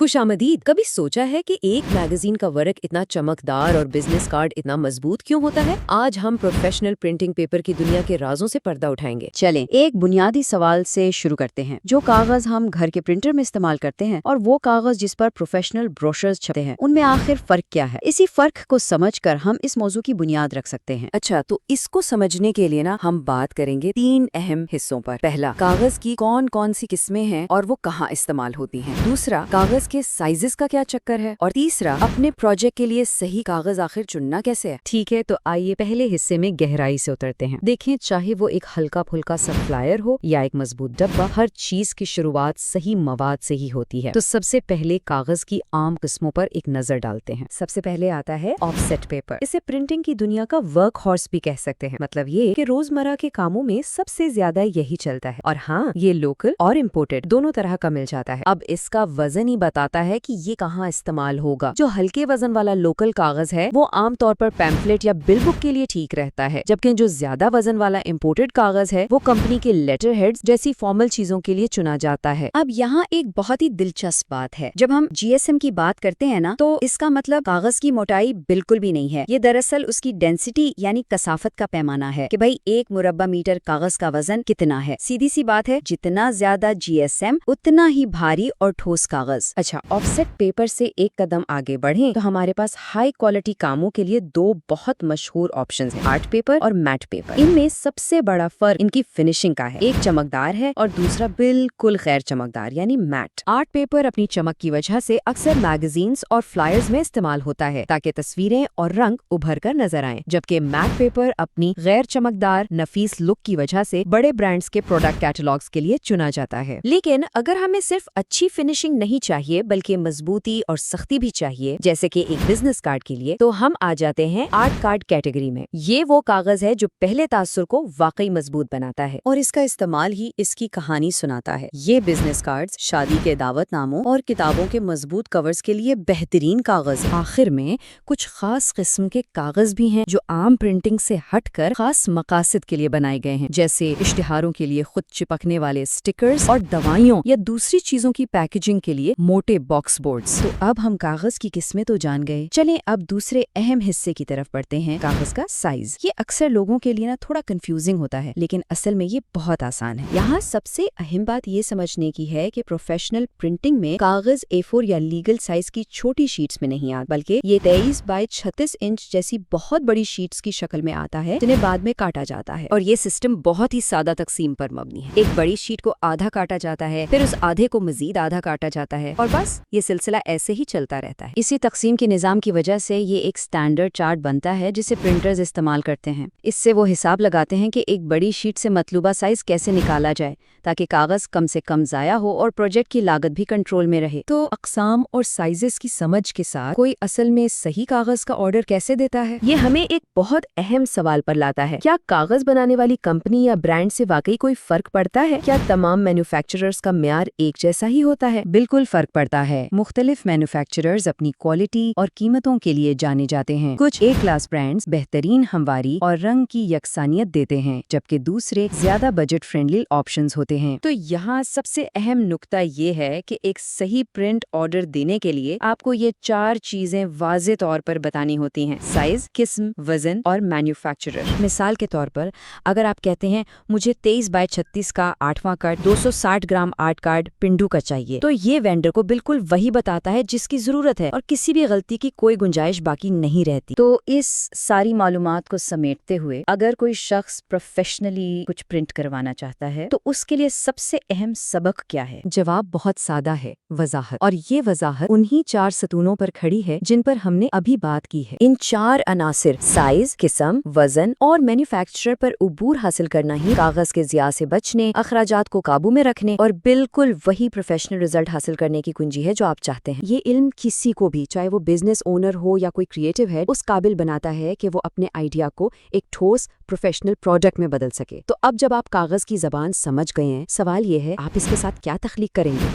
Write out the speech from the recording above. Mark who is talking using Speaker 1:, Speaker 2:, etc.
Speaker 1: खुश आमदीद। कभी सोचा है कि एक मैगजीन का वर्क इतना चमकदार और बिजनेस कार्ड इतना मजबूत क्यों होता है? आज हम प्रोफेशनल प्रिंटिंग पेपर की दुनिया के राजों से पर्दा उठाएंगे।
Speaker 2: चलें, एक बुनियादी सवाल से शुरू करते हैं। जो कागज हम घर के प्रिंटर में इस्तेमाल करते हैं और वो कागज जिस पर प्रोफेशनल ब्रोशर्स छपते हैं, उनमें आखिर फर्क क्या है? इसी फर्क को समझकर हम इस मौजू की बुनियाद रख सकते हैं।
Speaker 1: अच्छा, तो इसको समझने के लिए ना हम बात करेंगे 3 अहम हिस्सों पर। पहला, कागज की कौन कौन सी किस्में हैं और वो कहाँ इस्तेमाल होती हैं। दूसरा, कागज के साइजेस का क्या चक्कर है। और तीसरा, अपने प्रोजेक्ट के लिए सही कागज आखिर चुनना कैसे है।
Speaker 2: ठीक है, तो आइए पहले हिस्से में गहराई से उतरते हैं। देखें, चाहे वो एक हल्का फुल्का सा फ्लायर हो या एक मजबूत डब्बा, हर चीज की शुरुआत सही मवाद से ही होती है। तो सबसे पहले कागज की आम किस्मों पर एक नजर डालते हैं। सबसे पहले आता है ऑफसेट पेपर। इसे प्रिंटिंग की दुनिया का वर्क हॉर्स भी कह सकते हैं। मतलब ये कि रोजमर्रा के कामों में सबसे ज्यादा यही चलता है। और हाँ, ये लोकल और इम्पोर्टेड दोनों तरह का मिल जाता है। अब इसका वजन ही बताता है कि ये कहाँ इस्तेमाल होगा। जो हल्के वजन वाला लोकल कागज है वो आमतौर पर पैम्फलेट या बिल बुक के लिए ठीक रहता है, जबकि जो ज्यादा वजन वाला इम्पोर्टेड कागज है वो कंपनी के लेटर हेड्स जैसी फॉर्मल चीजों के लिए चुना जाता है। अब यहाँ एक बहुत ही दिलचस्प बात है। जब हम GSM की बात करते हैं ना, तो इसका मतलब कागज की मोटाई बिल्कुल भी नहीं है। ये दरअसल उसकी डेंसिटी यानी कसाफत का पैमाना है कि भाई 1 मुरब्बा मीटर कागज का वजन कितना है। सीधी सी बात है, जितना ज्यादा GSM उतना ही भारी और ठोस कागज। अच्छा, ऑफसेट पेपर से एक कदम आगे बढ़ें तो हमारे पास हाई क्वालिटी कामों के लिए 2 बहुत मशहूर ऑप्शंस हैं, आर्ट पेपर और मैट पेपर। इनमें सबसे बड़ा फर्क इनकी फिनिशिंग का है। एक चमकदार है और दूसरा बिल्कुल गैर चमकदार यानी मैट। आर्ट पेपर अपनी चमक की वजह से अक्सर मैगजीन्स और फ्लायर्स में इस्तेमाल होता है ताकि तस्वीरें और रंग उभर कर नजर आएं, जबकि मैट पेपर अपनी गैर चमकदार नफीस लुक की वजह से बड़े ब्रांड्स के प्रोडक्ट कैटलॉग्स के लिए चुना जाता है। लेकिन अगर हमें सिर्फ अच्छी फिनिशिंग नहीं चाहिए बल्कि मजबूती और सख्ती भी चाहिए, जैसे कि एक बिजनेस कार्ड के लिए, तो हम आ जाते हैं आर्ट कार्ड कैटेगरी में। ये वो कागज है जो पहले तासुर को वाकई मजबूत बनाता है और इसका इस्तेमाल ही इसकी कहानी सुनाता है। ये बिजनेस कार्ड्स, शादी के दावतनामों और किताबों के मजबूत कवर्स के लिए बेहतरीन कागज। आखिर में कुछ खास किस्म के कागज भी हैं जो आम प्रिंटिंग से हटकर खास मकासद के लिए बनाए गए हैं, जैसे इश्तिहारों के लिए खुद चिपकने वाले स्टिकर्स और दवाइयों या दूसरी चीजों की पैकेजिंग के लिए मोटे बॉक्स बोर्ड्स। तो अब हम कागज की किस्में तो जान गए, चलें अब दूसरे अहम हिस्से की तरफ बढ़ते हैं, कागज का साइज। ये अक्सर लोगों के लिए ना थोड़ा कंफ्यूजिंग होता है, लेकिन असल में ये बहुत आसान है। यहाँ सबसे अहम बात ये समझने की है कि प्रोफेशनल प्रिंटिंग में कागज A4 या लीगल साइज की छोटी शीट्स में नहीं आता, बल्कि ये 23 बाय 36 इंच जैसी बहुत बड़ी शीट्स की शक्ल में आता है, जिन्हें बाद में काटा जाता है। और ये सिस्टम बहुत ही सादा तकसीम पर मबनी है। एक बड़ी शीट को आधा काटा जाता है, फिर उस आधे को मजीद आधा काटा जाता है और बस ये सिलसिला ऐसे ही चलता रहता है। इसी तकसीम के निजाम की वजह से ये एक स्टैंडर्ड चार्ट बनता है जिसे प्रिंटर्स इस्तेमाल करते हैं। इससे वो हिसाब लगाते हैं कि एक बड़ी शीट से मतलूबा साइज कैसे निकाला जाए ताकि कागज कम से कम जाया हो और प्रोजेक्ट की लागत भी कंट्रोल में रहे। तो अक़साम और साइजेस की समझ के साथ कोई असल में सही कागज का ऑर्डर कैसे देता है? ये हमें एक बहुत अहम सवाल पर लाता है। क्या कागज बनाने वाली कंपनी या ब्रांड से वाकई कोई फर्क पड़ता है? क्या तमाम मैन्युफैक्चरर्स का म्यार एक जैसा ही होता है? बिल्कुल फर्क पड़ता है। मुख्तलिफ मैन्युफैक्चरर्स अपनी क्वालिटी और कीमतों के लिए जाने जाते हैं। कुछ A क्लास ब्रांड्स बेहतरीन हमवारी और रंग की यकसानियत देते हैं, जबकि दूसरे ज्यादा बजट फ्रेंडली ऑप्शंस होते हैं। तो यहाँ सबसे अहम नुक्ता ये है कि एक सही प्रिंट ऑर्डर देने के लिए आपको ये 4 चीजें वाज़े तौर पर बतानी होती हैं: साइज, किस्म, वजन और मैन्युफैक्चरर। मिसाल के तौर पर अगर आप कहते हैं मुझे 23 बाय 36 का 8वां कार्ड 260 ग्राम आर्ट कार्ड पिंडू का चाहिए, तो ये वेंडर को बिल्कुल वही बताता है जिसकी जरूरत है और किसी भी गलती की कोई गुंजाइश बाकी नहीं रहती। तो इस सारी मालूमात को समेटते हुए अगर कोई शख्स प्रोफेशनली कुछ प्रिंट करवाना चाहता है तो उसके लिए सबसे अहम सबक क्या है? जवाब बहुत सादा है, वजाहत। और ये वजाहत उन्हीं 4 सतूनों पर खड़ी है जिन पर हमने अभी बात की है। इन 4 अनासिर साइज, किस्म, वजन और मैन्युफैक्चरर पर उबूर हासिल करना ही कागज के ज़िया से बचने, अखराजात को काबू में रखने और बिल्कुल वही प्रोफेशनल रिजल्ट हासिल करने की कुंजी है जो आप चाहते हैं। ये इल्म किसी को भी, चाहे वो बिजनेस ओनर हो या कोई क्रिएटिव है, उस काबिल बनाता है कि वो अपने आइडिया को एक ठोस प्रोफेशनल प्रोडक्ट में बदल सके। तो अब जब आप कागज की जबान समझ गए हैं, सवाल ये है आप इसके साथ क्या तख्लीक करेंगे?